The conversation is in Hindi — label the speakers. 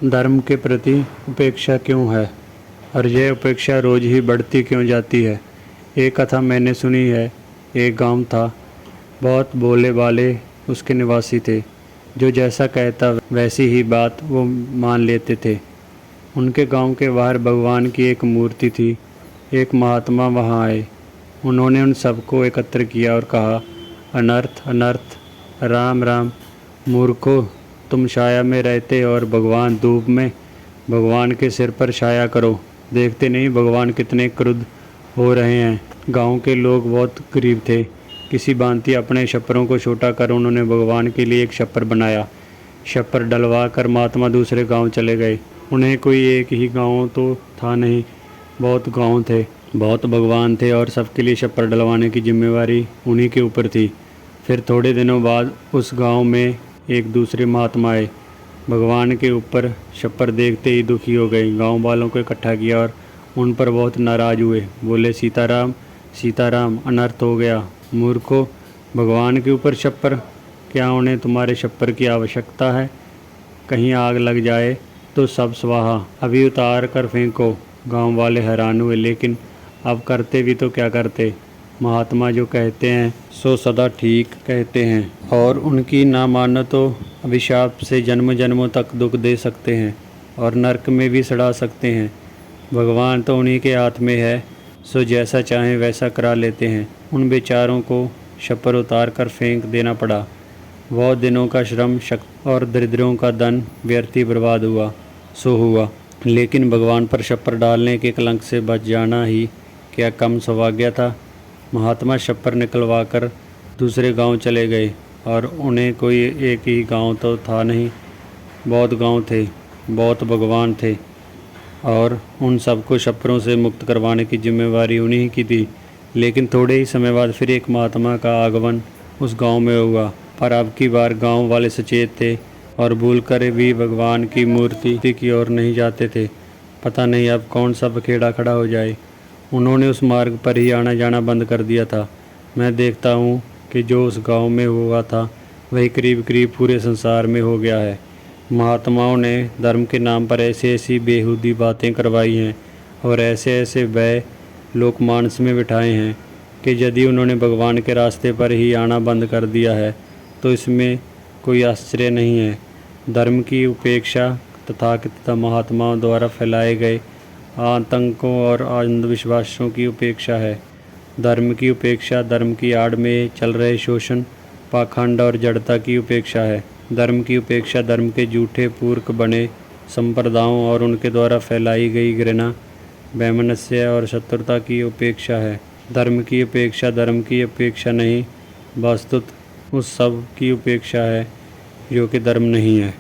Speaker 1: धर्म के प्रति उपेक्षा क्यों है और यह उपेक्षा रोज ही बढ़ती क्यों जाती है। एक कथा मैंने सुनी है। एक गांव था, बहुत भोले भाले उसके निवासी थे, जो जैसा कहता वैसी ही बात वो मान लेते थे। उनके गांव के बाहर भगवान की एक मूर्ति थी। एक महात्मा वहां आए। उन्होंने उन सबको एकत्र किया और कहा, अनर्थ अनर्थ, राम राम, मूर्खो, तुम छाया में रहते और भगवान धूप में। भगवान के सिर पर छाया करो। देखते नहीं भगवान कितने क्रुद्ध हो रहे हैं। गांव के लोग बहुत गरीब थे। किसी भांति अपने छप्परों को छोटा कर उन्होंने भगवान के लिए एक छप्पर बनाया। छप्पर डलवा कर महात्मा दूसरे गांव चले गए। उन्हें कोई एक ही गांव तो था नहीं, बहुत गांव थे, बहुत भगवान थे और सबके लिए छप्पर डलवाने की जिम्मेवारी उन्हीं के ऊपर थी। फिर थोड़े दिनों बाद उस गांव में एक दूसरे महात्मा आए। भगवान के ऊपर छप्पर देखते ही दुखी हो गए। गांव वालों को इकट्ठा किया और उन पर बहुत नाराज हुए। बोले, सीताराम सीताराम, अनर्थ हो गया। मूर्खो, भगवान के ऊपर छप्पर, क्या उन्हें तुम्हारे छप्पर की आवश्यकता है? कहीं आग लग जाए तो सब स्वाहा, अभी उतार कर फेंको। गांव वाले हैरान हुए, लेकिन अब करते भी तो क्या करते। महात्मा जो कहते हैं सो सदा ठीक कहते हैं और उनकी ना मानो तो अभिशाप से जन्म जन्मों तक दुख दे सकते हैं और नरक में भी सड़ा सकते हैं। भगवान तो उन्हीं के हाथ में है, सो जैसा चाहें वैसा करा लेते हैं। उन बेचारों को छप्पर उतार कर फेंक देना पड़ा। बहुत दिनों का श्रम, शक्ति और दरिद्रों का धन व्यर्थ ही बर्बाद हुआ। सो हुआ, लेकिन भगवान पर छप्पर डालने के कलंक से बच जाना ही क्या कम सौभाग्य था। महात्मा छप्पर निकलवा कर दूसरे गांव चले गए और उन्हें कोई एक ही गांव तो था नहीं, बहुत गांव थे, बहुत भगवान थे और उन सबको छप्परों से मुक्त करवाने की जिम्मेवारी उन्हीं की थी। लेकिन थोड़े ही समय बाद फिर एक महात्मा का आगमन उस गांव में हुआ, पर अब की बार गांव वाले सचेत थे और भूल कर भी भगवान की मूर्ति की ओर नहीं जाते थे। पता नहीं अब कौन सा बखेड़ा खड़ा हो जाए। उन्होंने उस मार्ग पर ही आना जाना बंद कर दिया था। मैं देखता हूँ कि जो उस गांव में हुआ था वही करीब करीब पूरे संसार में हो गया है। महात्माओं ने धर्म के नाम पर ऐसी ऐसी बेहूदी बातें करवाई हैं और ऐसे ऐसे भय लोकमानस में बिठाए हैं कि यदि उन्होंने भगवान के रास्ते पर ही आना बंद कर दिया है तो इसमें कोई आश्चर्य नहीं है। धर्म की उपेक्षा तथाकथित महात्माओं द्वारा फैलाए गए आतंकों और अंधविश्वासों की उपेक्षा है। धर्म की उपेक्षा धर्म की आड़ में चल रहे शोषण, पाखंड और जड़ता की उपेक्षा है। धर्म की उपेक्षा धर्म के झूठे पूरक बने संप्रदायों और उनके द्वारा फैलाई गई घृणा, वैमनस्य और शत्रुता की उपेक्षा है। धर्म की उपेक्षा धर्म की अपेक्षा नहीं, वस्तुतः उस सब की उपेक्षा है जो कि धर्म नहीं है।